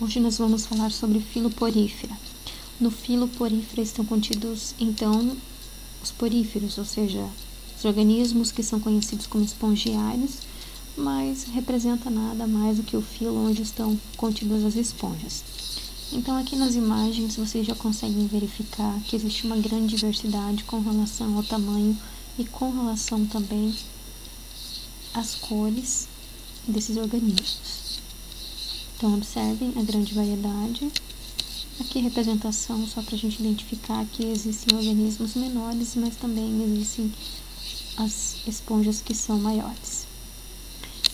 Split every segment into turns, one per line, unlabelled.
Hoje nós vamos falar sobre filoporífera. No filoporífera estão contidos, então, os poríferos, ou seja, os organismos que são conhecidos como espongiários, mas representa nada mais do que o filo onde estão contidas as esponjas. Então, aqui nas imagens, vocês já conseguem verificar que existe uma grande diversidade com relação ao tamanho e com relação também às cores desses organismos. Então, observem a grande variedade. Aqui a representação só para a gente identificar que existem organismos menores, mas também existem as esponjas que são maiores.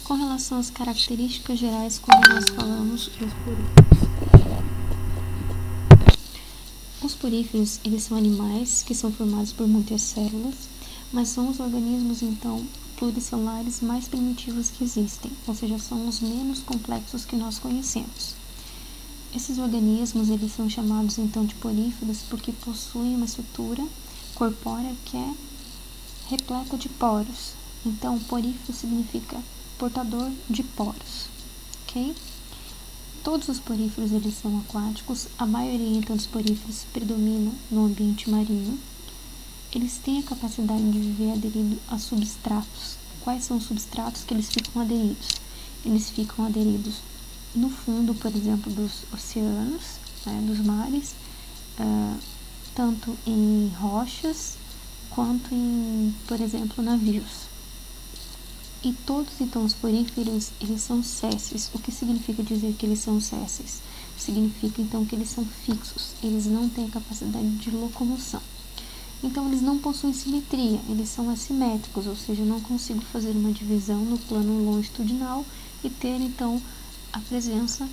Com relação às características gerais, como nós falamos, dos poríferos. Os poríferos, eles são animais que são formados por muitas células, mas são os organismos, então, pluricelulares mais primitivos que existem, ou seja, são os menos complexos que nós conhecemos. Esses organismos, eles são chamados, então, de poríferos porque possuem uma estrutura corpórea que é repleta de poros. Então, porífero significa portador de poros, ok? Todos os poríferos, eles são aquáticos, a maioria, então, dos poríferos predomina no ambiente marinho. Eles têm a capacidade de viver aderido a substratos. Quais são os substratos que eles ficam aderidos? Eles ficam aderidos no fundo, por exemplo, dos oceanos, dos mares, tanto em rochas quanto em, por exemplo, navios. E todos, então, os poríferos, eles são sésseis. O que significa dizer que eles são sésseis? Significa, então, que eles são fixos. Eles não têm a capacidade de locomoção. Então, eles não possuem simetria, eles são assimétricos, ou seja, eu não consigo fazer uma divisão no plano longitudinal e ter, então, a presença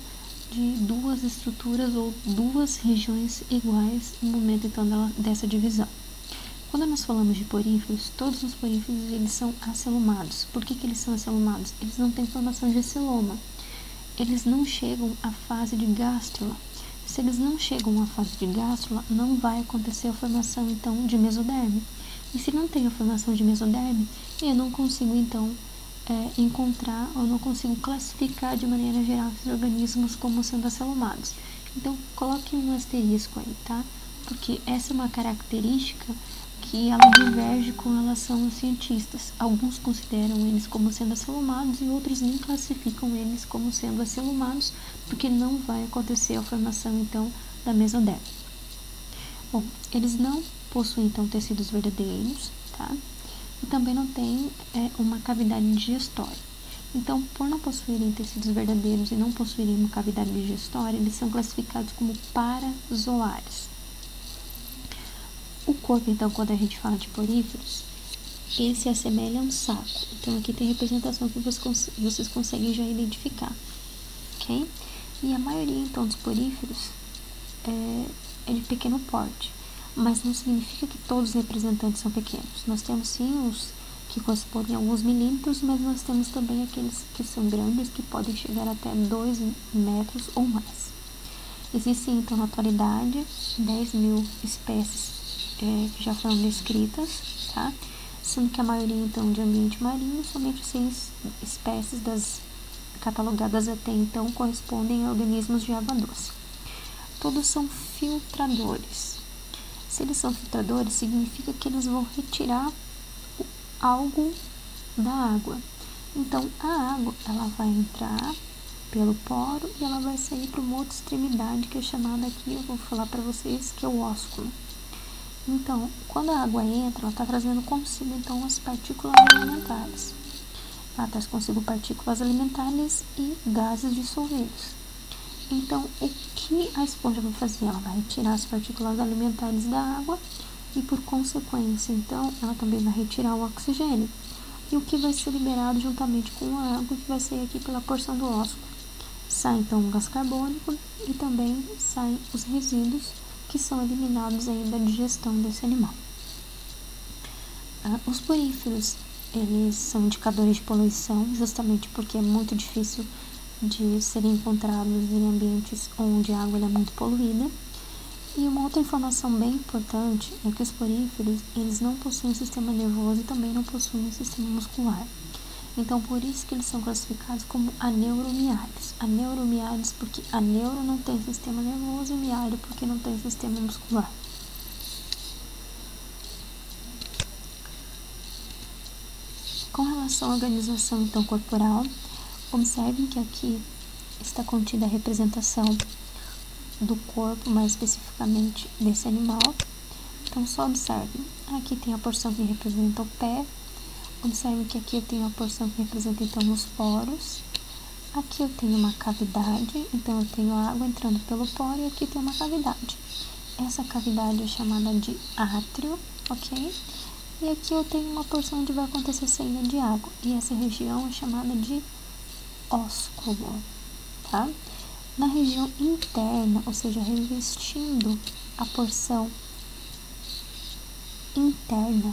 de duas estruturas ou duas regiões iguais no momento, então, dessa divisão. Quando nós falamos de poríferos, todos os poríferos, eles são acelumados. Por que eles são acelumados? Eles não têm formação de celoma. Eles não chegam à fase de gástrula. Se eles não chegam à fase de gástrula, não vai acontecer a formação, então, de mesoderme. E se não tem a formação de mesoderme, eu não consigo, então, encontrar, ou não consigo classificar de maneira geral esses organismos como sendo acelumados. Então, coloque um asterisco aí, tá? Porque essa é uma característica que ela diverge com relação aos cientistas. Alguns consideram eles como sendo acelumados e outros nem classificam eles como sendo acelumados, porque não vai acontecer a formação, então, da mesoderme. Bom, eles não possuem, então, tecidos verdadeiros, tá? E também não têm uma cavidade digestória. Então, por não possuírem tecidos verdadeiros e não possuírem uma cavidade digestória, eles são classificados como parazoários. O corpo, então, quando a gente fala de poríferos, ele se assemelha a um saco. Então, aqui tem a representação que vocês conseguem já identificar, ok? E a maioria, então, dos poríferos é de pequeno porte, mas não significa que todos os representantes são pequenos. Nós temos, sim, os que correspondem a alguns milímetros, mas nós temos também aqueles que são grandes, que podem chegar até 2 metros ou mais. Existem, então, na atualidade, 10.000 espécies que já foram descritas, tá? Sendo que a maioria, então, de ambiente marinho, somente 6 espécies das catalogadas até então correspondem a organismos de água doce. Todos são filtradores. Se eles são filtradores, significa que eles vão retirar algo da água. Então, a água, ela vai entrar pelo poro e ela vai sair para uma outra extremidade que é chamada aqui, eu vou falar para vocês, que é o ósculo. Então, quando a água entra, ela está trazendo consigo, então, as partículas alimentares. Ela traz consigo partículas alimentares e gases dissolvidos. Então, o que a esponja vai fazer? Ela vai retirar as partículas alimentares da água e, por consequência, então, ela também vai retirar o oxigênio. E o que vai ser liberado juntamente com a água, que vai sair aqui pela porção do ósculo. Sai, então, o gás carbônico e também saem os resíduos que são eliminados aí da digestão desse animal. Os poríferos, eles são indicadores de poluição, justamente porque é muito difícil de serem encontrados em ambientes onde a água é muito poluída. E uma outra informação bem importante é que os poríferos, eles não possuem sistema nervoso e também não possuem sistema muscular. Então, por isso que eles são classificados como aneuromiálidos. Aneuromiálidos porque aneuro não tem sistema nervoso e miálido porque não tem sistema muscular. Com relação à organização, então, corporal, observem que aqui está contida a representação do corpo, mais especificamente desse animal. Então, só observem. Aqui tem a porção que representa o pé. Observe que aqui eu tenho a porção que representa, então, os poros. Aqui eu tenho uma cavidade, então eu tenho água entrando pelo poro e aqui tem uma cavidade. Essa cavidade é chamada de átrio, ok? E aqui eu tenho uma porção onde vai acontecer saída de água. E essa região é chamada de ósculo, tá? Na região interna, ou seja, revestindo a porção interna,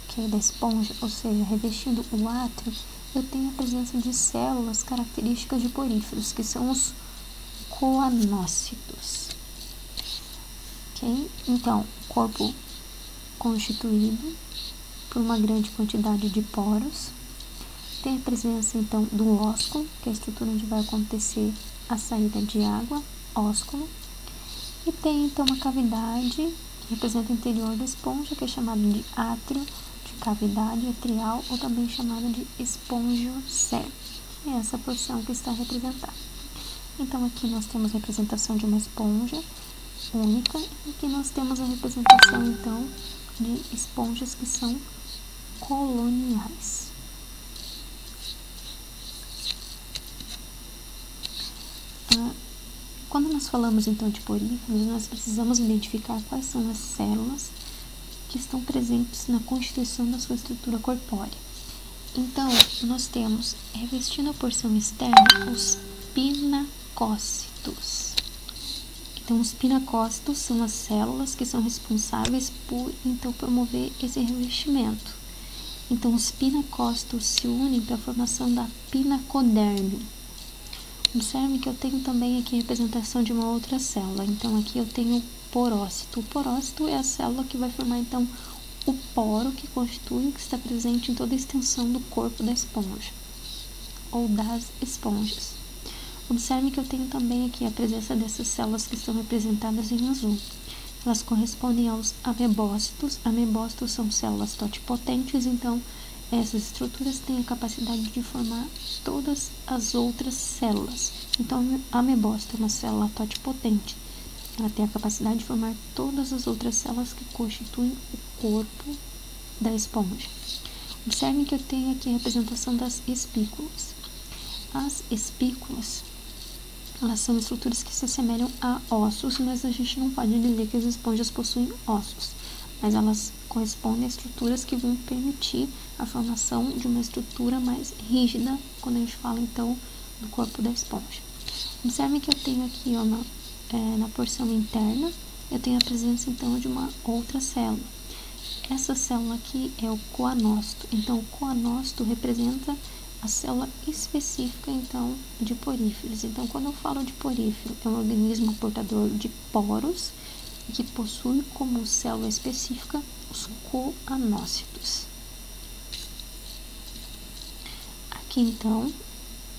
ok, da esponja, ou seja, revestindo o átrio, eu tenho a presença de células características de poríferos, que são os coanócitos. Ok? Então, corpo constituído por uma grande quantidade de poros. Tem a presença, então, do ósculo, que é a estrutura onde vai acontecer a saída de água, ósculo. E tem, então, uma cavidade que representa o interior da esponja, que é chamada de átrio, de cavidade atrial, ou também chamada de espongiocele. É essa porção que está representada. Então, aqui nós temos a representação de uma esponja única, e aqui nós temos a representação, então, de esponjas que são coloniais. Quando nós falamos, então, de poríferos, nós precisamos identificar quais são as células que estão presentes na constituição da sua estrutura corpórea. Então, nós temos, revestindo a porção externa, os pinacócitos. Então, os pinacócitos são as células que são responsáveis por, então, promover esse revestimento. Então, os pinacócitos se unem para a formação da pinacoderme. Observe que eu tenho também aqui a representação de uma outra célula. Então, aqui eu tenho o porócito. O porócito é a célula que vai formar, então, o poro que constitui, que está presente em toda a extensão do corpo da esponja, ou das esponjas. Observe que eu tenho também aqui a presença dessas células que estão representadas em azul. Elas correspondem aos amebócitos. Amebócitos são células totipotentes, então, essas estruturas têm a capacidade de formar todas as outras células. Então, a amebócito é uma célula totipotente. Ela tem a capacidade de formar todas as outras células que constituem o corpo da esponja. Observem que eu tenho aqui a representação das espículas. As espículas, elas são estruturas que se assemelham a ossos, mas a gente não pode dizer que as esponjas possuem ossos. Mas elas correspondem a estruturas que vão permitir a formação de uma estrutura mais rígida, quando a gente fala, então, do corpo da esponja. Observe que eu tenho aqui, ó, na porção interna, eu tenho a presença, então, de uma outra célula. Essa célula aqui é o coanócito. Então, o coanócito representa a célula específica, então, de poríferos. Então, quando eu falo de porífero, é um organismo portador de poros, que possui como célula específica os coanócitos. Aqui, então,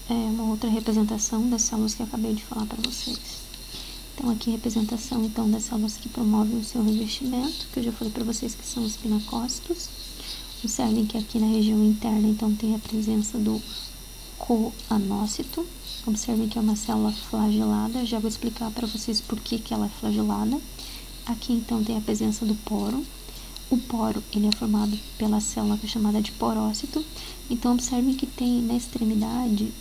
é uma outra representação das células que eu acabei de falar para vocês. Então, aqui a representação, então, das células que promovem o seu revestimento, que eu já falei para vocês que são os pinacócitos. Observem que aqui na região interna, então, tem a presença do coanócito. Observem que é uma célula flagelada, já vou explicar para vocês por que ela é flagelada. Aqui, então, tem a presença do poro. O poro, ele é formado pela célula que é chamada de porócito. Então, observem que tem, na extremidade,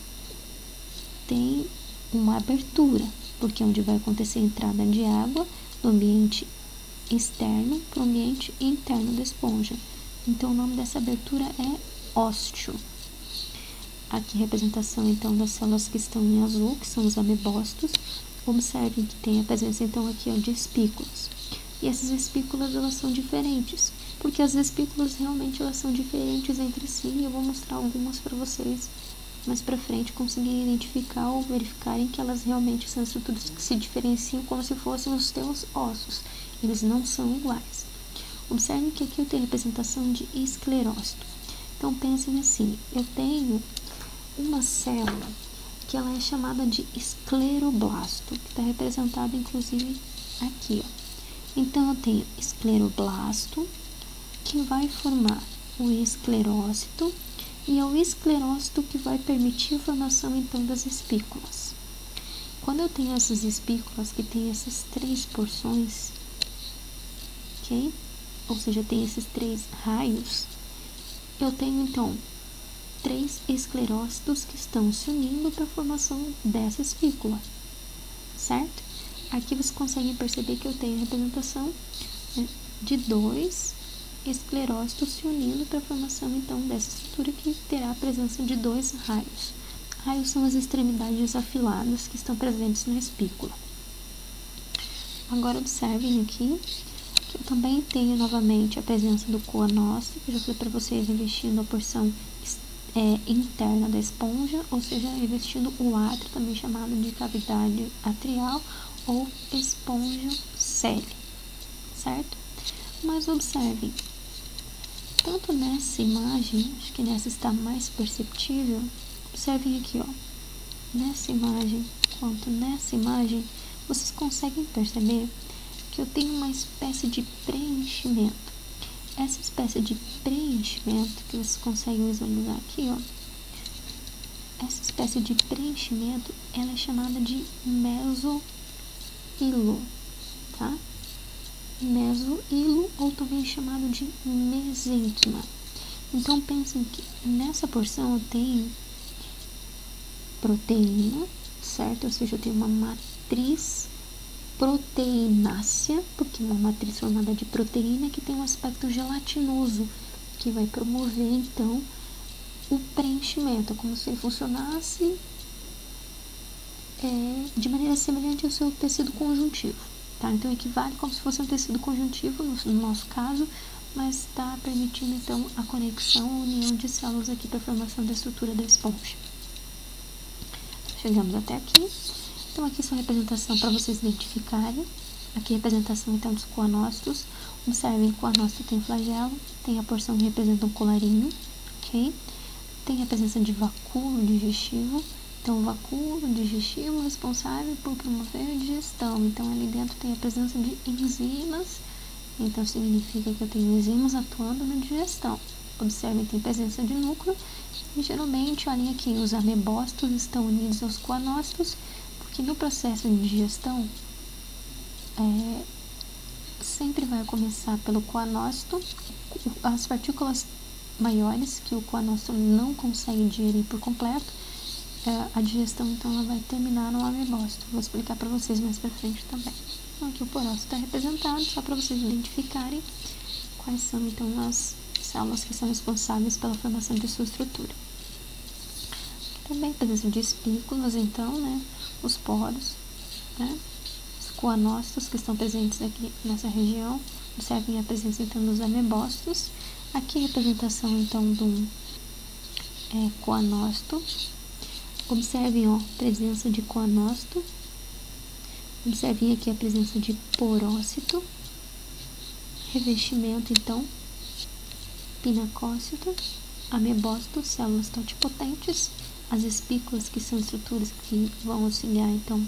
tem uma abertura, porque é onde vai acontecer a entrada de água do ambiente externo para o ambiente interno da esponja. Então, o nome dessa abertura é ósteo. Aqui, representação, então, das células que estão em azul, que são os amebócitos. Observem que tem a presença, então, aqui, ó, de espículas. E essas espículas, elas são diferentes, porque as espículas realmente elas são diferentes entre si, e eu vou mostrar algumas para vocês mais para frente conseguirem identificar ou verificarem que elas realmente são estruturas que se diferenciam como se fossem os teus ossos. Eles não são iguais. Observem que aqui eu tenho a representação de esclerócito. Então, pensem assim, eu tenho uma célula que ela é chamada de escleroblasto, que está representada, inclusive, aqui, ó. Então, eu tenho escleroblasto, que vai formar o esclerócito, e é o esclerócito que vai permitir a formação, então, das espículas. Quando eu tenho essas espículas, que tem essas 3 porções, ok? Ou seja, tem esses 3 raios, eu tenho, então, 3 esclerócitos que estão se unindo para a formação dessa espícula, certo? Aqui vocês conseguem perceber que eu tenho a representação, né, de 2 esclerócitos se unindo para a formação, então, dessa estrutura que terá a presença de 2 raios. Raios são as extremidades afiladas que estão presentes na espícula. Agora, observem aqui que eu também tenho novamente a presença do coanócito, que eu já falei para vocês, revestindo a porção interna da esponja, ou seja, revestindo o átrio, também chamado de cavidade atrial ou esponja cele, certo? Mas observem, tanto nessa imagem, acho que nessa está mais perceptível, observem aqui, ó, nessa imagem, quanto nessa imagem, vocês conseguem perceber que eu tenho uma espécie de preenchimento. Essa espécie de preenchimento que vocês conseguem visualizar aqui, ó, essa espécie de preenchimento, ela é chamada de mesohilo, tá? Mesohilo, ou também chamado de mesênquima. Então, pensem que nessa porção eu tenho proteína, certo? Ou seja, eu tenho uma matriz proteinácea, porque é uma matriz formada de proteína que tem um aspecto gelatinoso, que vai promover, então, o preenchimento, como se ele funcionasse de maneira semelhante ao seu tecido conjuntivo, tá? Então, equivale como se fosse um tecido conjuntivo, no nosso caso, mas está permitindo, então, a conexão, a união de células aqui para a formação da estrutura da esponja. Chegamos até aqui. Então, aqui só representação para vocês identificarem. Aqui representação, então, dos coanócitos. Observem que o coanócito tem flagelo, tem a porção que representa um colarinho, ok? Tem a presença de vacúolo digestivo. Então, o vacúolo digestivo responsável por promover a digestão. Então, ali dentro tem a presença de enzimas. Então, significa que eu tenho enzimas atuando na digestão. Observem, tem presença de núcleo. E, geralmente, olhem aqui, os amebócitos estão unidos aos coanócitos, porque no processo de digestão, sempre vai começar pelo coanócito. As partículas maiores, que o coanócito não consegue digerir por completo, a digestão, então, ela vai terminar no amebócito. Vou explicar para vocês mais pra frente também. Então, aqui o porócito está representado, só para vocês identificarem quais são, então, as células que são responsáveis pela formação de sua estrutura. Também presença de espículas, então, né, os poros, né, os coanócitos que estão presentes aqui nessa região. Observem a presença, então, dos amebócitos. Aqui a representação, então, do coanócito. Observem, ó, presença de coanócito. Observem aqui a presença de porócito. Revestimento, então, pinacócito, amebócito, células totipotentes, as espículas, que são estruturas que vão auxiliar, então,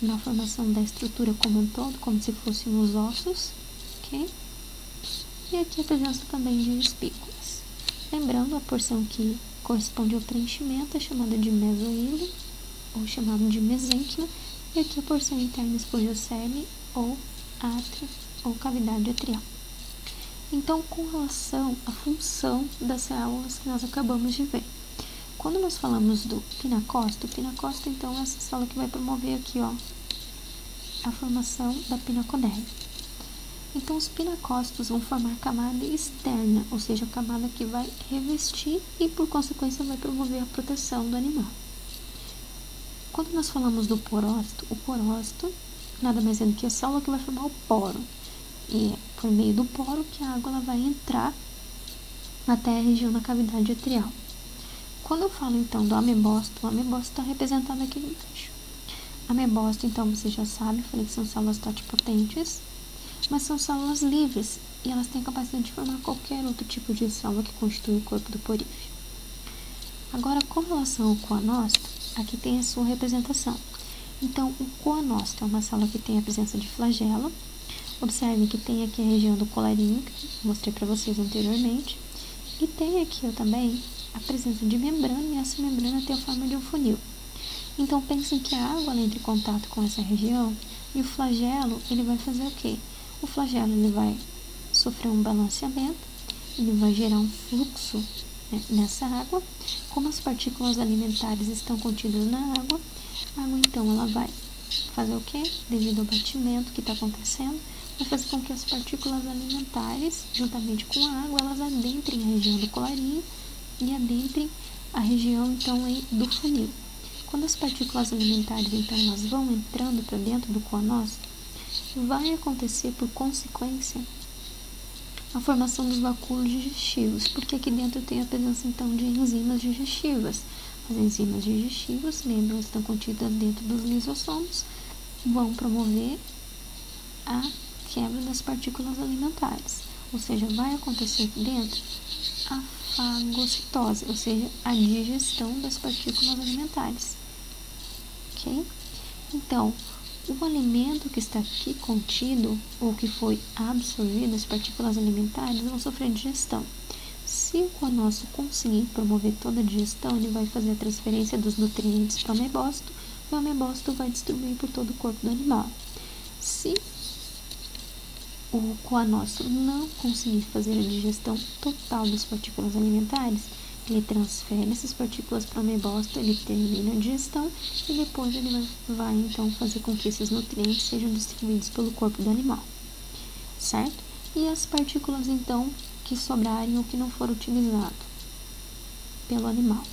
na formação da estrutura como um todo, como se fossem os ossos, ok? E aqui a presença também de espículas. Lembrando, a porção que corresponde ao preenchimento é chamada de mesohilo, ou chamado de mesênquima, e aqui a porção interna esponjocele, ou átrio, ou cavidade atrial. Então, com relação à função das células que nós acabamos de ver. Quando nós falamos do pinacócito, então, é essa célula que vai promover aqui, ó, a formação da pinacoderme. Então, os pinacócitos vão formar camada externa, ou seja, a camada que vai revestir e, por consequência, vai promover a proteção do animal. Quando nós falamos do porócito, o porócito nada mais é do que a célula que vai formar o poro. E é por meio do poro que a água ela vai entrar até a região da cavidade atrial. Quando eu falo, então, do amebócito, o amebócito está representado aqui embaixo. Amebócito, então, você já sabe, falei que são células totipotentes, mas são células livres. e elas têm a capacidade de formar qualquer outro tipo de célula que constitui o corpo do porífero. Agora, com relação ao coanócito, aqui tem a sua representação. Então, o coanócito é uma célula que tem a presença de flagelo. Observem que tem aqui a região do colarinho, que mostrei para vocês anteriormente. E tem aqui também a presença de membrana, e essa membrana tem a forma de um funil. Então, pensem que a água entra em contato com essa região, e o flagelo, ele vai fazer o quê? O flagelo, ele vai sofrer um balanceamento, ele vai gerar um fluxo, né, nessa água. Como as partículas alimentares estão contidas na água, a água, então, ela vai fazer o quê? Devido ao batimento que está acontecendo, vai fazer com que as partículas alimentares, juntamente com a água, elas adentrem a região do colarinho e adentrem a região, então, aí, do funil. Quando as partículas alimentares, então, elas vão entrando para dentro do coanócito, vai acontecer, por consequência, a formação dos vacúolos digestivos, porque aqui dentro tem a presença, então, de enzimas digestivas. As enzimas digestivas, lembram, estão contidas dentro dos lisossomos, vão promover a quebra das partículas alimentares, ou seja, vai acontecer aqui dentro a fagocitose, ou seja, a digestão das partículas alimentares, ok? Então, o alimento que está aqui contido, ou que foi absorvido, as partículas alimentares, vão sofrer digestão. Se o coanócito conseguir promover toda a digestão, ele vai fazer a transferência dos nutrientes para o amebócito, e o amebócito vai distribuir por todo o corpo do animal. Se o coanócito não conseguir fazer a digestão total das partículas alimentares, ele transfere essas partículas para o amebócito, ele termina a digestão e depois ele vai então fazer com que esses nutrientes sejam distribuídos pelo corpo do animal, certo? E as partículas então que sobrarem ou que não for utilizado pelo animal.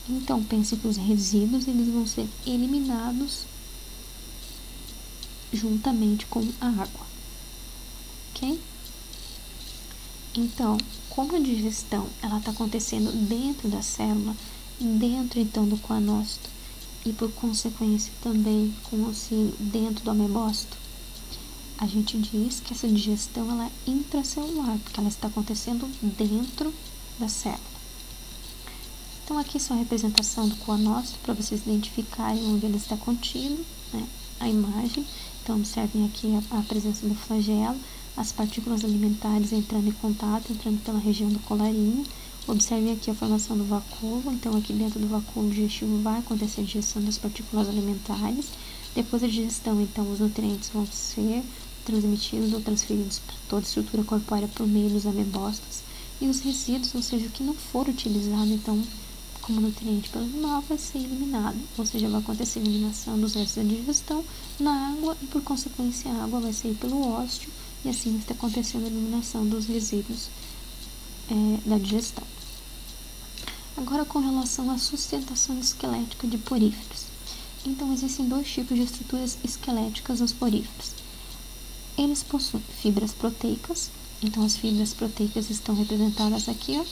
Então, pense que os resíduos, eles vão ser eliminados juntamente com a água, ok? Então, como a digestão, ela está acontecendo dentro da célula, dentro então do coanócito, e por consequência também com auxílio dentro do amebócito, a gente diz que essa digestão, ela é intracelular, porque ela está acontecendo dentro da célula. Então, aqui só a representação do coanócito, para vocês identificarem onde ele está contido, né, a imagem. Então, observem aqui a presença do flagelo, as partículas alimentares entrando em contato, entrando pela região do colarinho. Observem aqui a formação do vacúolo. Então, aqui dentro do vacúolo digestivo vai acontecer a digestão das partículas alimentares. Depois da digestão, então, os nutrientes vão ser transmitidos ou transferidos para toda a estrutura corpórea por meio dos amebócitos. E os resíduos, ou seja, o que não for utilizado, então, como nutriente pelo animal, vai ser eliminado. Ou seja, vai acontecer a eliminação dos restos da digestão na água e, por consequência, a água vai sair pelo ósseo e assim está acontecendo a eliminação dos resíduos da digestão. Agora, com relação à sustentação esquelética de poríferos. Então, existem dois tipos de estruturas esqueléticas nos poríferos. Eles possuem fibras proteicas. Então, as fibras proteicas estão representadas aqui, ó.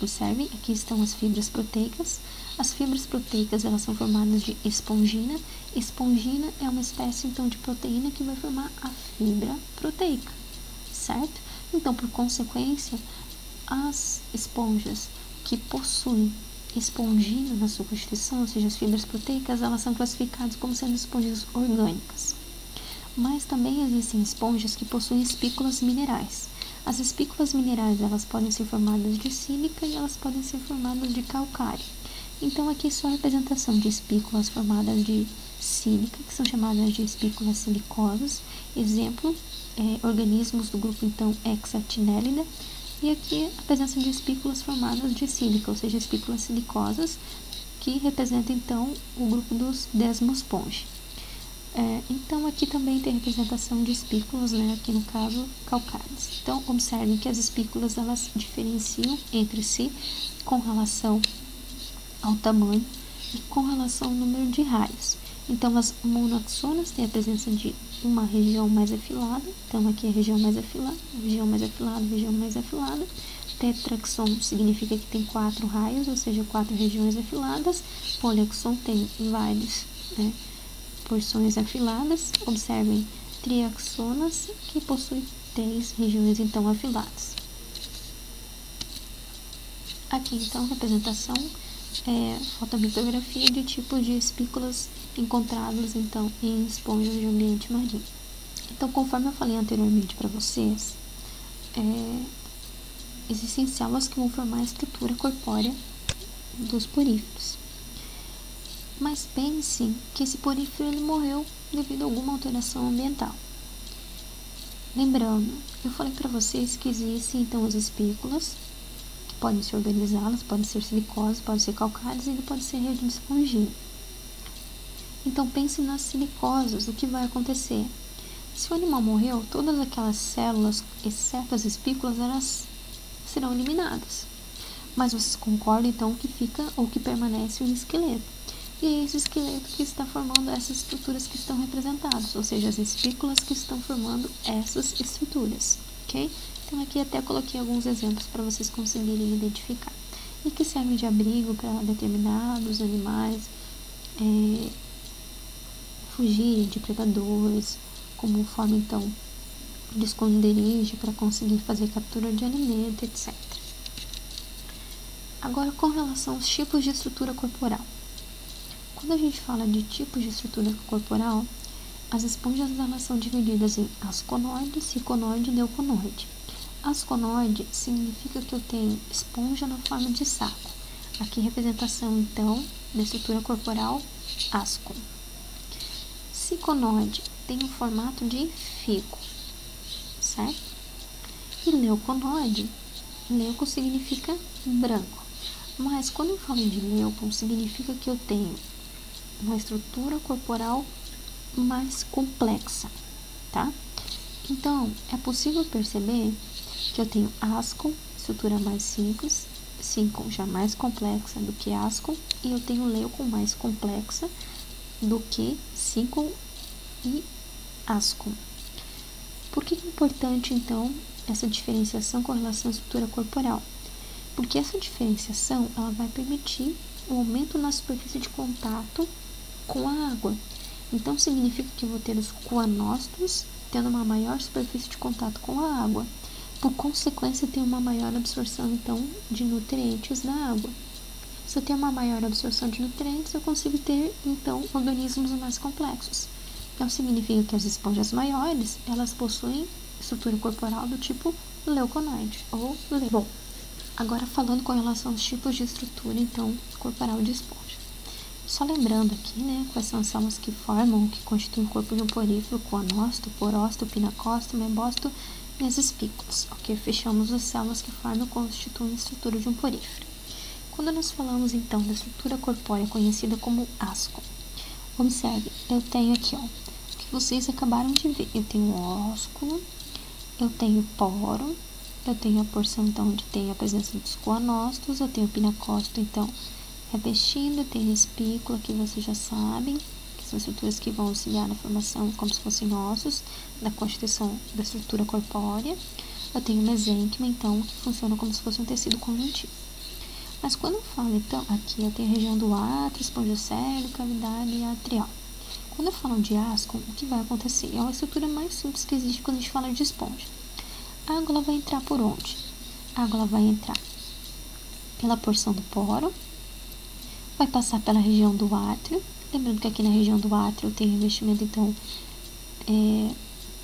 Observem, aqui estão as fibras proteicas. As fibras proteicas, elas são formadas de espongina. Espongina é uma espécie, então, de proteína que vai formar a fibra proteica, certo? Então, por consequência, as esponjas que possuem espongina na sua constituição, ou seja, as fibras proteicas, elas são classificadas como sendo esponjas orgânicas. Mas também existem esponjas que possuem espículas minerais. As espículas minerais, elas podem ser formadas de sílica e elas podem ser formadas de calcário. Então, aqui só a representação de espículas formadas de sílica, que são chamadas de espículas silicosas. Exemplo, organismos do grupo, então, Hexatinellida. E aqui a presença de espículas formadas de sílica, ou seja, espículas silicosas, que representa, então, o grupo dos Desmosponge. Então, aqui também tem a representação de espículas, né, aqui no caso, calcárias. Então, observem que as espículas, elas diferenciam entre si com relação ao tamanho e com relação ao número de raios. Então, as monoaxonas têm a presença de uma região mais afilada. Então, aqui é a região mais afilada, região mais afilada, região mais afilada. Tetraxon significa que tem 4 raios, ou seja, 4 regiões afiladas. Poliaxon tem várias, porções afiladas. Observem triaxonas, que possuem três regiões então afiladas. Aqui então representação fotomitografia de tipos de espículas encontrados então em esponjas de ambiente marinho. Então, conforme eu falei anteriormente para vocês, existem células que vão formar a estrutura corpórea dos poríferos. Mas pense que esse porífero ele morreu devido a alguma alteração ambiental. Lembrando, eu falei para vocês que existem então as espículas, que podem se organizar, elas podem ser silicose, podem ser calcárias e podem ser rede de esponjinha. Então pense nas silicoses, o que vai acontecer? Se o animal morreu, todas aquelas células, exceto as espículas, elas serão eliminadas. Mas vocês concordam então que fica ou que permanece o esqueleto. E é esse esqueleto que está formando essas estruturas que estão representadas, ou seja, as espículas que estão formando essas estruturas, ok? Então aqui até coloquei alguns exemplos para vocês conseguirem identificar. E que servem de abrigo para determinados animais fugirem de predadores, como forma então de esconderijo para conseguir fazer captura de alimento, etc. Agora, com relação aos tipos de estrutura corporal. Quando a gente fala de tipos de estrutura corporal, as esponjas elas são divididas em asconoide, ciconoide e leuconoide. Asconoide significa que eu tenho esponja na forma de saco. Aqui representação então da estrutura corporal asco. Ciconoide tem o formato de figo, certo? E leuconoide, leuco significa branco. Mas quando eu falo de leuco, significa que eu tenho uma estrutura corporal mais complexa, tá? Então, é possível perceber que eu tenho asco, estrutura mais simples, síncon já mais complexa do que asco, e eu tenho leuco mais complexa do que síncon e asco. Por que é importante, então, essa diferenciação com relação à estrutura corporal? Porque essa diferenciação ela vai permitir o aumento na superfície de contato com a água. Então, significa que eu vou ter os coanóstolos tendo uma maior superfície de contato com a água. Por consequência, eu tenho uma maior absorção, então, de nutrientes da água. Se eu tenho uma maior absorção de nutrientes, eu consigo ter, então, organismos mais complexos. Então, significa que as esponjas maiores, elas possuem estrutura corporal do tipo leuconoide ou leuco. Bom, agora falando com relação aos tipos de estrutura, então, corporal de esponja. Só lembrando aqui, né, quais são as células que formam, que constituem o corpo de um porífero: coanócito, porócito, pinacócito, memócito e as espículas. Ok, fechamos as células que formam e constituem a estrutura de um porífero. Quando nós falamos, então, da estrutura corpórea conhecida como asco, observe, eu tenho aqui, ó, o que vocês acabaram de ver. Eu tenho ósculo, eu tenho poro, eu tenho a porção, então, onde tem a presença dos coanócitos, eu tenho o pinacócito, então, revestindo, tem a espícula, que vocês já sabem, que são estruturas que vão auxiliar na formação, como se fossem ossos, na constituição da estrutura corpórea. Eu tenho o mesênquima, então, que funciona como se fosse um tecido conjuntivo. Mas quando eu falo, então, aqui eu tenho a região do átrio, esponjocélio, cavidade atrial. Quando eu falo de asco, o que vai acontecer? É uma estrutura mais simples que existe quando a gente fala de esponja. A água ela vai entrar por onde? A água ela vai entrar pela porção do poro, vai passar pela região do átrio. Lembrando que aqui na região do átrio eu tenho revestimento, então,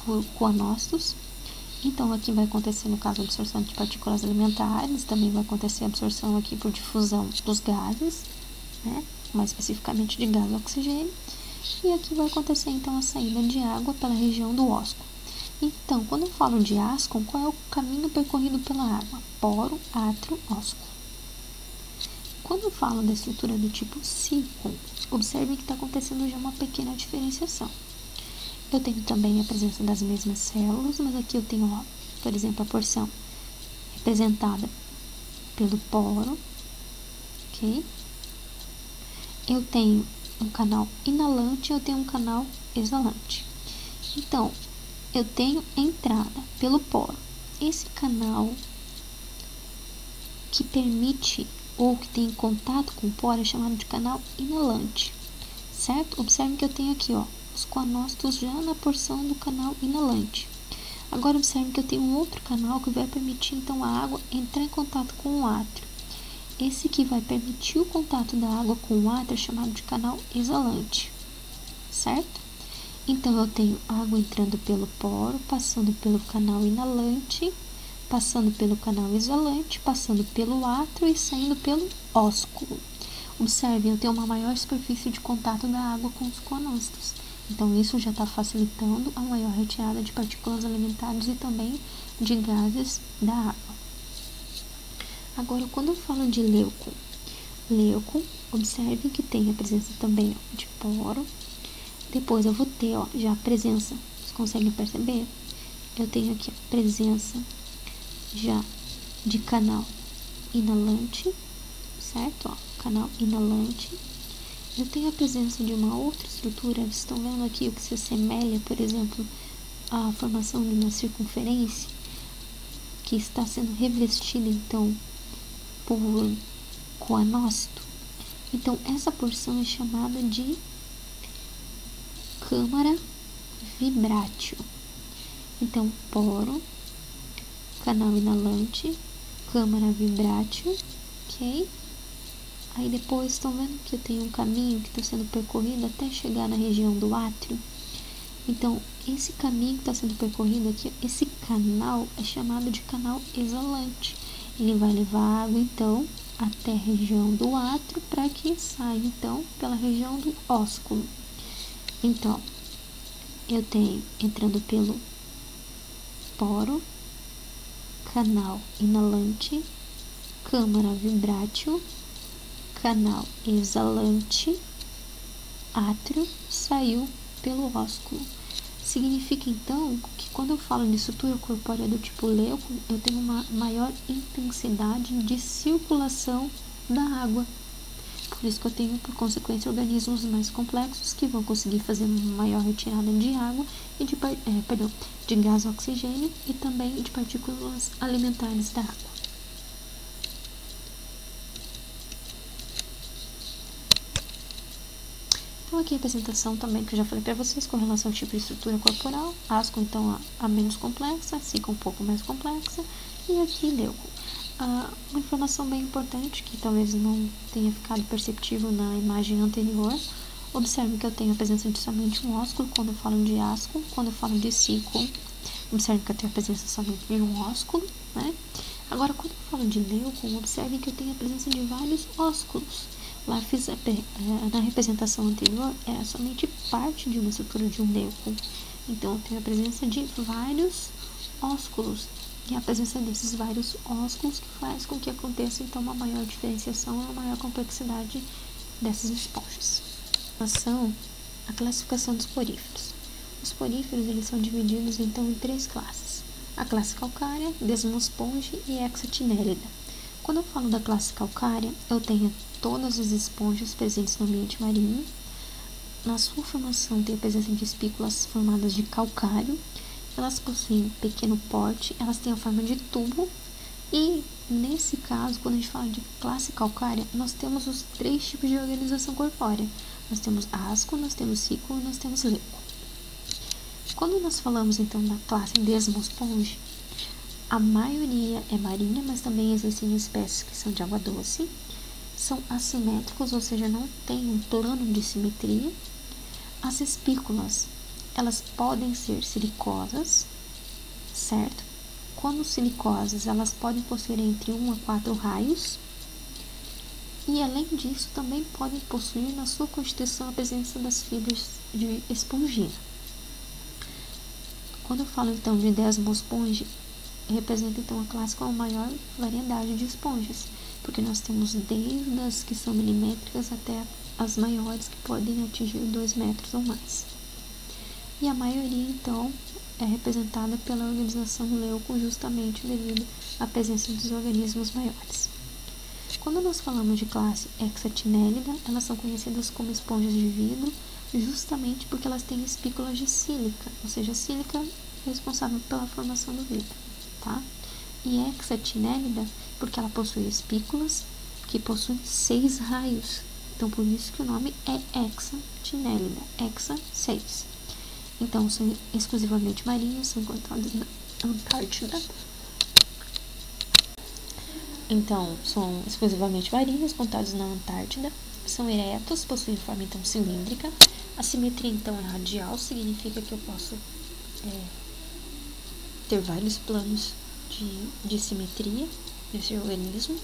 por coanócitos. Então, aqui vai acontecer, no caso, a absorção de partículas alimentares, também vai acontecer a absorção aqui por difusão dos gases, né? Mais especificamente de gás oxigênio. E aqui vai acontecer, então, a saída de água pela região do ósculo. Então, quando eu falo de asco, qual é o caminho percorrido pela água? Poro, átrio, ósculo. Quando eu falo da estrutura do tipo síncon, observe que está acontecendo já uma pequena diferenciação. Eu tenho também a presença das mesmas células, mas aqui eu tenho, ó, por exemplo, a porção representada pelo poro, ok? Eu tenho um canal inalante e eu tenho um canal exalante. Então, eu tenho entrada pelo poro. Esse canal que permite ou que tem contato com o poro é chamado de canal inalante, certo? Observe que eu tenho aqui, ó, os coanócitos já na porção do canal inalante. Agora observe que eu tenho um outro canal que vai permitir então a água entrar em contato com o átrio. Esse que vai permitir o contato da água com o átrio é chamado de canal exalante, certo? Então eu tenho água entrando pelo poro, passando pelo canal inalante, passando pelo canal exalante, passando pelo átrio e saindo pelo ósculo. Observe, eu tenho uma maior superfície de contato da água com os conostos. Então, isso já está facilitando a maior retirada de partículas alimentares e também de gases da água. Agora, quando eu falo de leuco, observe que tem a presença também de poro. Depois eu vou ter já a presença, vocês conseguem perceber? Eu tenho aqui a presença já de canal inalante, certo? Canal inalante. Eu tenho a presença de uma outra estrutura, vocês estão vendo aqui o que se assemelha, por exemplo, à formação de uma circunferência, que está sendo revestida, então, por coanócito. Então, essa porção é chamada de câmara vibrátil. Então, poro, canal inalante, câmara vibrátil, ok? Aí depois, estão vendo que eu tenho um caminho que está sendo percorrido até chegar na região do átrio? Então, esse caminho que está sendo percorrido aqui, esse canal é chamado de canal exalante. Ele vai levar água, então, até a região do átrio para que saia, então, pela região do ósculo. Então, eu tenho entrando pelo poro, canal inalante, câmara vibrátil, canal exalante, átrio, saiu pelo ósculo. Significa então que quando eu falo de estrutura corpórea do tipo leuco, eu tenho uma maior intensidade de circulação da água. Por isso que eu tenho, por consequência, organismos mais complexos que vão conseguir fazer uma maior retirada de água e de gás oxigênio e também de partículas alimentares da água. Então, aqui a apresentação também que eu já falei para vocês com relação ao tipo de estrutura corporal. Asco, então, a menos complexa, cica um pouco mais complexa, e aqui leuco. Uma informação bem importante que talvez não tenha ficado perceptível na imagem anterior. Observe que eu tenho a presença de somente um ósculo quando eu falo de asco. Quando eu falo de cico, observe que eu tenho a presença somente de um ósculo, né? Agora, quando eu falo de leuco, observe que eu tenho a presença de vários ósculos. Lá na representação anterior era somente parte de uma estrutura de um leuco. Então, eu tenho a presença de vários ósculos. E a presença desses vários ósculos que faz com que aconteça, então, uma maior diferenciação e uma maior complexidade dessas esponjas. A classificação dos poríferos. Os poríferos, eles são divididos, então, em 3 classes. A classe calcária, desmosponge e hexatinélida. Quando eu falo da classe calcária, eu tenho todas as esponjas presentes no ambiente marinho. Na sua formação, tem a presença de espículas formadas de calcário. Elas possuem pequeno porte, elas têm a forma de tubo. E, nesse caso, quando a gente fala de classe calcária, nós temos os 3 tipos de organização corpórea. Nós temos asco, nós temos cico e nós temos leuco. Quando nós falamos, então, da classe desmosponge, a maioria é marinha, mas também existem espécies que são de água doce. São assimétricos, ou seja, não tem um plano de simetria. As espículas, elas podem ser silicosas, certo? Quando silicosas, elas podem possuir entre 1 a 4 raios. E, além disso, também podem possuir na sua constituição a presença das fibras de espongina. Quando eu falo, então, de desmosponge, representa, então, a classe com a maior variedade de esponjas, porque nós temos desde as que são milimétricas até as maiores que podem atingir 2 metros ou mais. E a maioria, então, é representada pela organização leuco, justamente devido à presença dos organismos maiores. Quando nós falamos de classe hexatinélida, elas são conhecidas como esponjas de vidro, justamente porque elas têm espículas de sílica, ou seja, a sílica é responsável pela formação do vidro, tá? E hexatinélida, porque ela possui espículas que possuem 6 raios. Então, por isso que o nome é hexatinélida, hexa 6. Então, são exclusivamente marinhas, são encontradas Antártida. Então, são exclusivamente marinhos encontrados na Antártida. São eretos, possuem forma então cilíndrica. A simetria então é radial, significa que eu posso ter vários planos de simetria nesse organismo.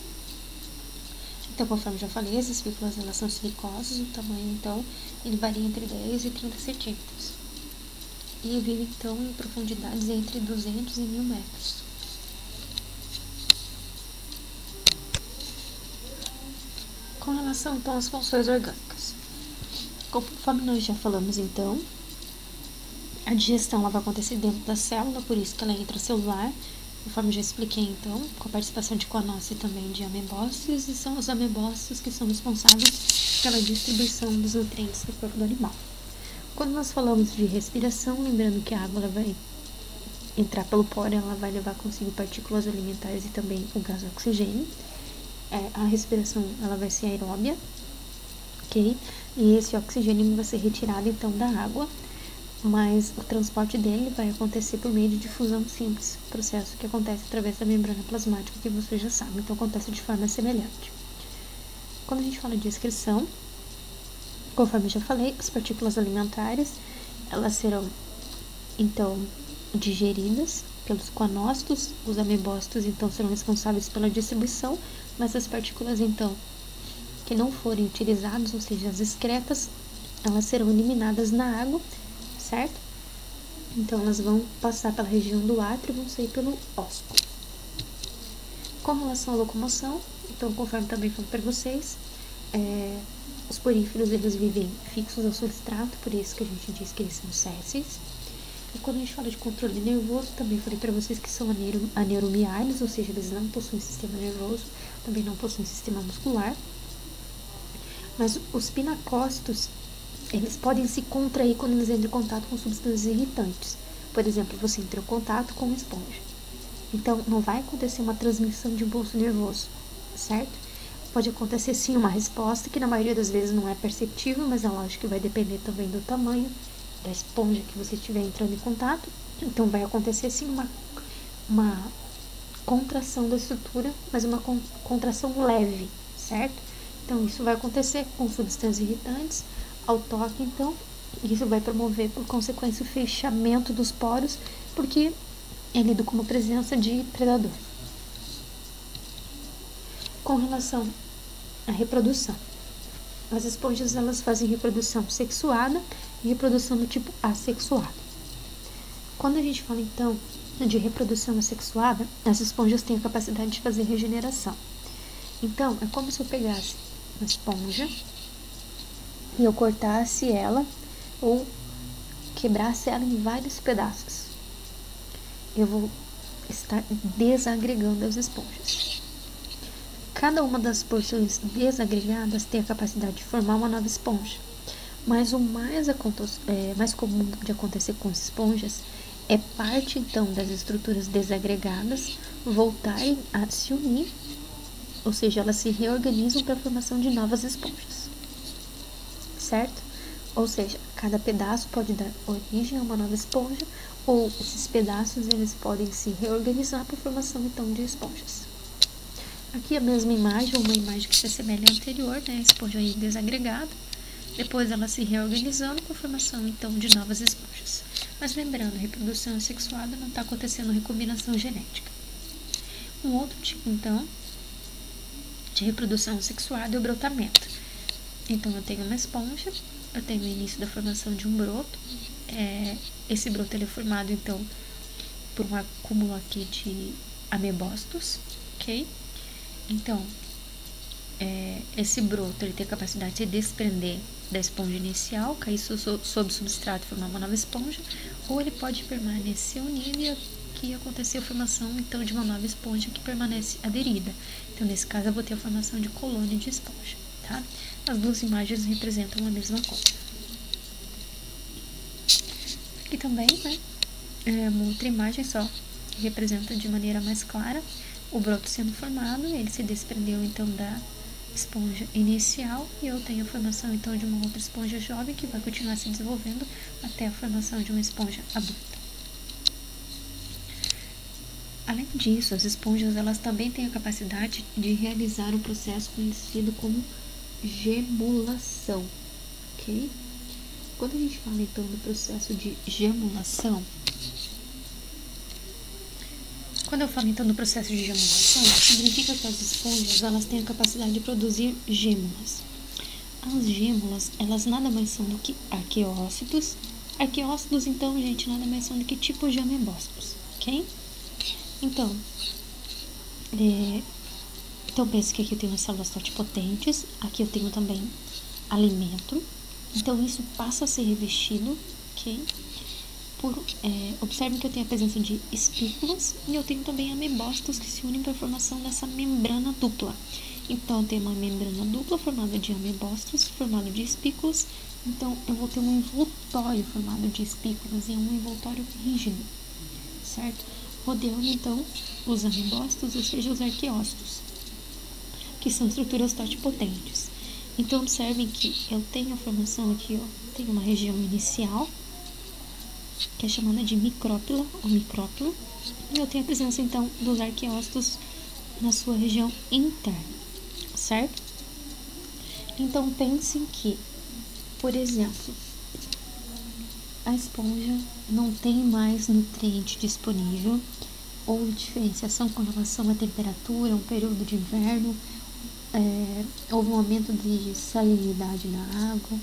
Então, conforme já falei, as espículas elas são silicosas, o tamanho então ele varia entre 10 e 30 centímetros. E vive então em profundidades entre 200 e 1000 metros. Com relação então às funções orgânicas, conforme nós já falamos então, a digestão ela vai acontecer dentro da célula, por isso que ela é intracelular, conforme já expliquei então, com a participação de coanócitos e também de amebócitos, e são os amebócitos que são responsáveis pela distribuição dos nutrientes do corpo do animal. Quando nós falamos de respiração, lembrando que a água ela vai entrar pelo poro, ela vai levar consigo partículas alimentares e também o gás oxigênio. A respiração ela vai ser aeróbia, ok? E esse oxigênio vai ser retirado então da água, mas o transporte dele vai acontecer por meio de difusão simples, processo que acontece através da membrana plasmática, que você já sabe, então acontece de forma semelhante. Quando a gente fala de excreção, conforme eu já falei, as partículas alimentares, elas serão então digeridas pelos coanócitos, os amebócitos então serão responsáveis pela distribuição, mas as partículas então que não forem utilizadas, ou seja, as excretas, elas serão eliminadas na água, certo? Então elas vão passar pela região do átrio e vão sair pelo ósculo. Com relação à locomoção, então conforme também falei para vocês, os poríferos eles vivem fixos ao substrato, por isso que a gente diz que eles são sésseis. E quando a gente fala de controle nervoso, também falei para vocês que são aneromiários, ou seja, eles não possuem sistema nervoso, também não possuem sistema muscular. Mas os pinacócitos, eles podem se contrair quando eles entram em contato com substâncias irritantes. Por exemplo, você entrou em contato com uma esponja. Então, não vai acontecer uma transmissão de impulso nervoso, certo? Pode acontecer sim uma resposta que na maioria das vezes não é perceptível, mas é lógico que vai depender também do tamanho da esponja que você estiver entrando em contato. Então vai acontecer sim uma contração da estrutura, mas uma contração leve, certo? Então isso vai acontecer com substâncias irritantes ao toque, então isso vai promover por consequência o fechamento dos poros, porque é lido como presença de predador. Com relação à reprodução, as esponjas elas fazem reprodução sexuada e reprodução do tipo assexuado. Quando a gente fala então de reprodução assexuada, as esponjas têm a capacidade de fazer regeneração. Então é como se eu pegasse uma esponja e eu cortasse ela ou quebrasse ela em vários pedaços. Eu vou estar desagregando as esponjas. Cada uma das porções desagregadas tem a capacidade de formar uma nova esponja. Mas o mais comum de acontecer com as esponjas é parte então das estruturas desagregadas voltarem a se unir, ou seja, elas se reorganizam para a formação de novas esponjas, certo? Ou seja, cada pedaço pode dar origem a uma nova esponja, ou esses pedaços eles podem se reorganizar para a formação então de esponjas. Aqui a mesma imagem, uma imagem que se assemelha à anterior, né? A esponja aí desagregada, depois ela se reorganizando com a formação então de novas esponjas. Mas lembrando, a reprodução assexuada não está acontecendo recombinação genética. Um outro tipo então de reprodução assexuada é o brotamento. Então eu tenho uma esponja, eu tenho o início da formação de um broto, esse broto ele é formado então por um acúmulo aqui de amebócitos, ok? Então, esse broto ele tem a capacidade de se desprender da esponja inicial, cair sob o substrato e formar uma nova esponja, ou ele pode permanecer unido e aqui acontecer a formação então de uma nova esponja que permanece aderida. Então, nesse caso, eu vou ter a formação de colônia de esponja, tá? As duas imagens representam a mesma coisa. Aqui também, né, uma outra imagem só que representa de maneira mais clara o broto sendo formado, ele se desprendeu então da esponja inicial e eu tenho a formação então de uma outra esponja jovem que vai continuar se desenvolvendo até a formação de uma esponja adulta. Além disso, as esponjas elas também têm a capacidade de realizar um processo conhecido como gemulação, ok? Quando a gente fala então do processo de gemulação, significa que as esponjas elas têm a capacidade de produzir gêmulas. As gêmulas, elas nada mais são do que arqueócitos. Arqueócitos, então, gente, nada mais são do que tipos de amebócitos, ok? Então pensa que aqui eu tenho as células totipotentes, aqui eu tenho também alimento. Então, isso passa a ser revestido, ok? Observe que eu tenho a presença de espículas e eu tenho também amebócitos que se unem para a formação dessa membrana dupla. Então, eu tenho uma membrana dupla formada de amebócitos, formada de espículas. Então, eu vou ter um envoltório formado de espículas e um envoltório rígido, certo? Rodeando, então, os amebócitos, ou seja, os arqueócitos, que são estruturas totipotentes. Então, observem que eu tenho a formação aqui, tenho uma região inicial, que é chamada de micrópila ou micrópilo, e eu tenho a presença, então, dos arqueócitos na sua região interna, certo? Então, pensem que, por exemplo, a esponja não tem mais nutriente disponível, ou diferenciação com relação à temperatura, um período de inverno, houve um aumento de salinidade na água,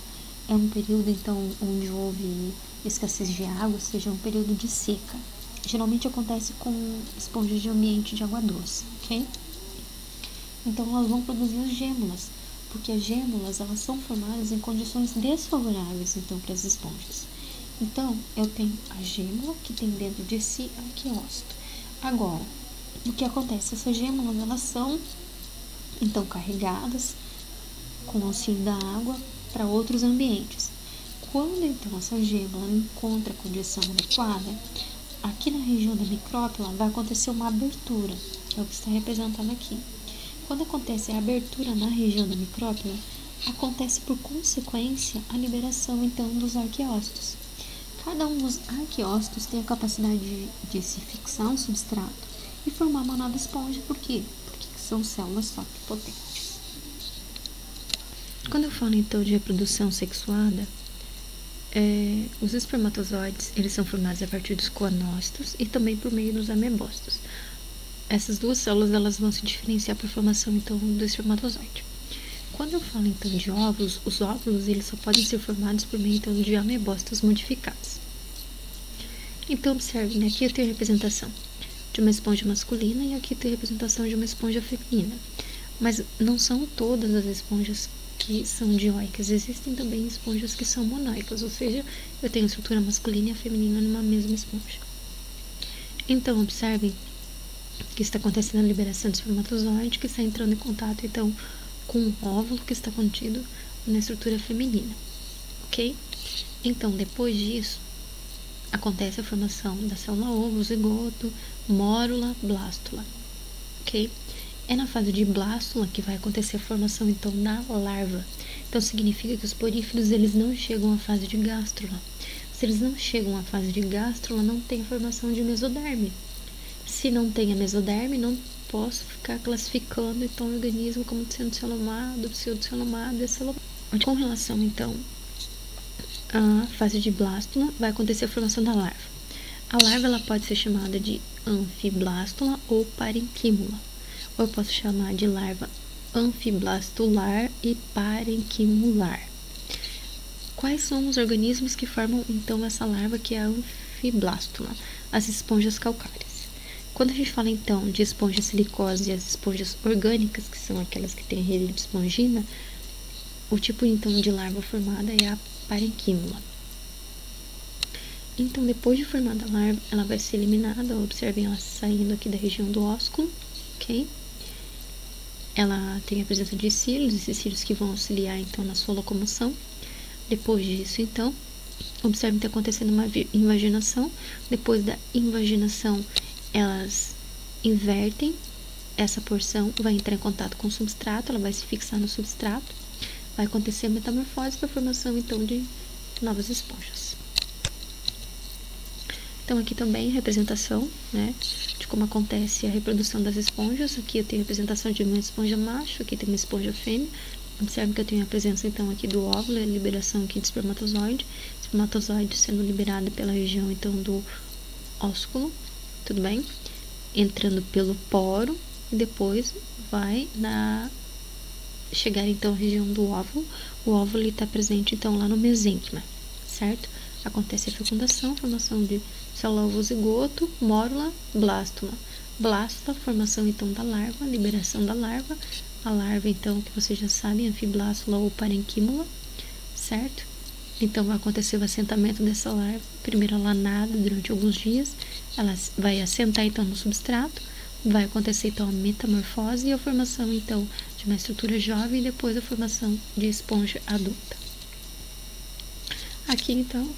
é um período então onde houve escassez de água, ou seja, um período de seca. Geralmente acontece com esponjas de ambiente de água doce, ok? Então elas vão produzir as gêmulas, porque as gêmulas elas são formadas em condições desfavoráveis então para as esponjas. Então eu tenho a gêmula que tem dentro de si arqueócito. Agora, o que acontece? Essas gêmulas elas são então carregadas com auxílio da água para outros ambientes. Quando então essa gêmula encontra a condição adequada, aqui na região da micrópila vai acontecer uma abertura, que é o que está representado aqui. Quando acontece a abertura na região da micrópila, acontece por consequência a liberação então dos arqueócitos. Cada um dos arqueócitos tem a capacidade de se fixar um substrato e formar uma nova esponja. Por quê? Porque são células totipotentes. Quando eu falo então de reprodução sexuada, os espermatozoides eles são formados a partir dos coanócitos e também por meio dos amebócitos. Essas duas células elas vão se diferenciar por formação então do espermatozoide. Quando eu falo então de óvulos, os óvulos eles só podem ser formados por meio então de amebócitos modificados. Então observe, aqui eu tenho a representação de uma esponja masculina e aqui eu tenho a representação de uma esponja feminina. Mas não são todas as esponjas que são dioicas, existem também esponjas que são monoicas, ou seja, eu tenho a estrutura masculina e a feminina numa mesma esponja. Então observem que está acontecendo a liberação do espermatozoide, que está entrando em contato então com o óvulo que está contido na estrutura feminina, ok? Então, depois disso, acontece a formação da célula ovo, zigoto, mórula, blástula, ok? É na fase de blástula que vai acontecer a formação então da larva. Então, significa que os poríferos eles não chegam à fase de gástrula. Se eles não chegam à fase de gástrula, não tem a formação de mesoderme. Se não tem a mesoderme, não posso ficar classificando então o organismo como sendo celomado, pseudocelomado e celomado. Com relação então à fase de blástula, vai acontecer a formação da larva. A larva ela pode ser chamada de anfiblástula ou parenquímula, ou eu posso chamar de larva anfiblastular e parenquimular. Quais são os organismos que formam então essa larva que é a anfiblástula? As esponjas calcárias. Quando a gente fala então de esponjas silicose e as esponjas orgânicas, que são aquelas que têm rede de espongina, o tipo então de larva formada é a parenquímula. Então, depois de formada a larva, ela vai ser eliminada. Observem ela saindo aqui da região do ósculo, ok? Ela tem a presença de cílios, esses cílios que vão auxiliar então na sua locomoção. Depois disso, então, observem que está acontecendo uma invaginação. Depois da invaginação, elas invertem essa porção, vai entrar em contato com o substrato, ela vai se fixar no substrato, vai acontecer a metamorfose para a formação então de novas esponjas. Então, aqui também representação, né, de como acontece a reprodução das esponjas. Aqui eu tenho a representação de uma esponja macho, aqui tem uma esponja fêmea. Observe que eu tenho a presença, então, aqui do óvulo, a liberação aqui de espermatozoide. Espermatozoide sendo liberado pela região, então, do ósculo, tudo bem? Entrando pelo poro e depois vai chegar, então, à região do óvulo. O óvulo está presente, então, lá no mesênquima, certo? Acontece a fecundação, formação de célula ovozigoto, mórula, blástula. Blástula, formação então da larva, liberação da larva. A larva, então, que vocês já sabem, anfiblástula ou parenquímula, certo? Então, vai acontecer o assentamento dessa larva. Primeiro ela nada durante alguns dias, ela vai assentar, então, no substrato. Vai acontecer, então, a metamorfose e a formação, então, de uma estrutura jovem e depois a formação de esponja adulta. Aqui, então,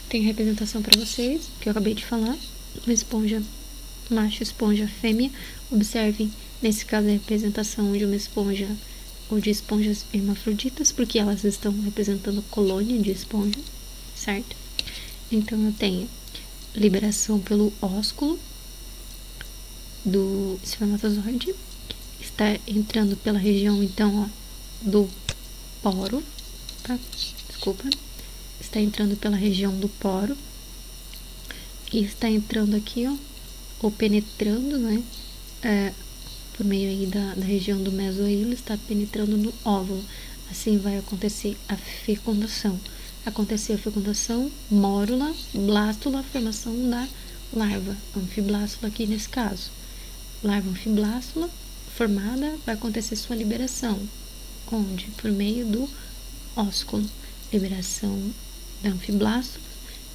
tem representação para vocês, que eu acabei de falar, uma esponja macho, esponja fêmea. Observem, nesse caso, a representação de uma esponja ou de esponjas hermafroditas, porque elas estão representando colônia de esponja, certo? Então, eu tenho liberação pelo ósculo do espermatozoide, está entrando pela região, então, ó, do poro, tá? Desculpa. Está entrando pela região do poro e está entrando aqui, ó, ou penetrando, né, por meio aí da região do mesohilo, está penetrando no óvulo. Assim vai acontecer a fecundação. Acontecer a fecundação, mórula, blástula, formação da larva, anfiblástula aqui nesse caso. Larva anfiblástula formada, vai acontecer sua liberação. Onde? Por meio do ósculo. Liberação da anfiblástula,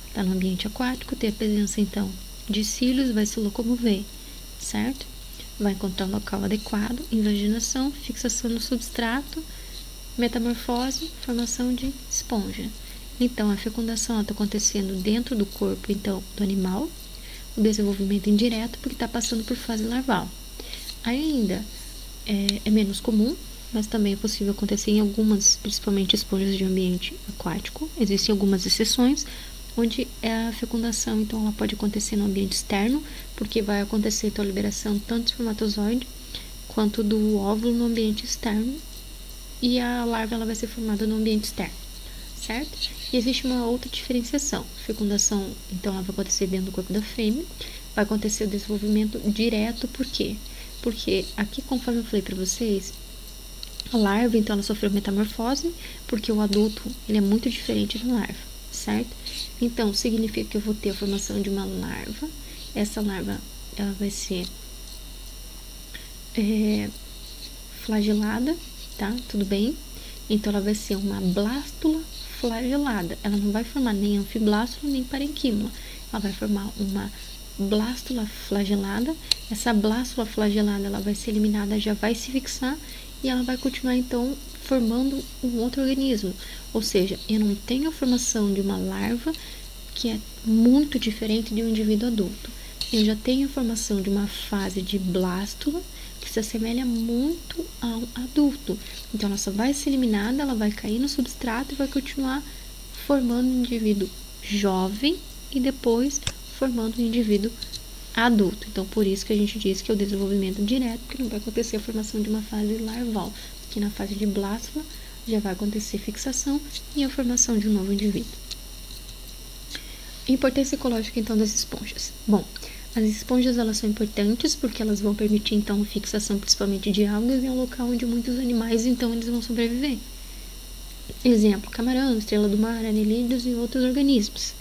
está no ambiente aquático, tem a presença, então, de cílios, vai se locomover, certo? Vai encontrar um local adequado, invaginação, fixação no substrato, metamorfose, formação de esponja. Então, a fecundação está acontecendo dentro do corpo, então, do animal, o desenvolvimento indireto, porque está passando por fase larval. Ainda é menos comum, mas também é possível acontecer em algumas, principalmente esponjas de ambiente aquático. Existem algumas exceções, onde a fecundação, então, ela pode acontecer no ambiente externo, porque vai acontecer, então, a liberação tanto do espermatozoide quanto do óvulo no ambiente externo, e a larva ela vai ser formada no ambiente externo, certo? E existe uma outra diferenciação. Fecundação, então, ela vai acontecer dentro do corpo da fêmea, vai acontecer o desenvolvimento direto, por quê? Porque aqui, conforme eu falei para vocês, a larva, então, ela sofreu metamorfose, porque o adulto, ele é muito diferente da larva, certo? Então, significa que eu vou ter a formação de uma larva. Essa larva, ela vai ser flagelada, tá? Tudo bem? Então, ela vai ser uma blástula flagelada. Ela não vai formar nem anfiblástula, nem parenquímula. Ela vai formar uma blástula flagelada. Essa blástula flagelada, ela vai ser eliminada, já vai se fixar e ela vai continuar, então, formando um outro organismo. Ou seja, eu não tenho a formação de uma larva, que é muito diferente de um indivíduo adulto. Eu já tenho a formação de uma fase de blástula, que se assemelha muito ao adulto. Então, ela só vai ser eliminada, ela vai cair no substrato e vai continuar formando um indivíduo jovem e depois formando um indivíduo adulto. Então, por isso que a gente diz que é o desenvolvimento direto, porque não vai acontecer a formação de uma fase larval, que na fase de blástula já vai acontecer fixação e a formação de um novo indivíduo. Importância ecológica, então, das esponjas. Bom, as esponjas, elas são importantes porque elas vão permitir, então, a fixação principalmente de algas em um local onde muitos animais, então, eles vão sobreviver. Exemplo, camarão, estrela do mar, anelídeos e outros organismos.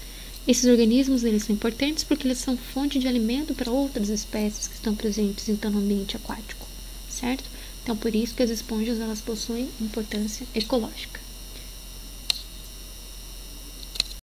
Esses organismos, eles são importantes porque eles são fonte de alimento para outras espécies que estão presentes, então, no ambiente aquático, certo? Então, por isso que as esponjas, elas possuem importância ecológica.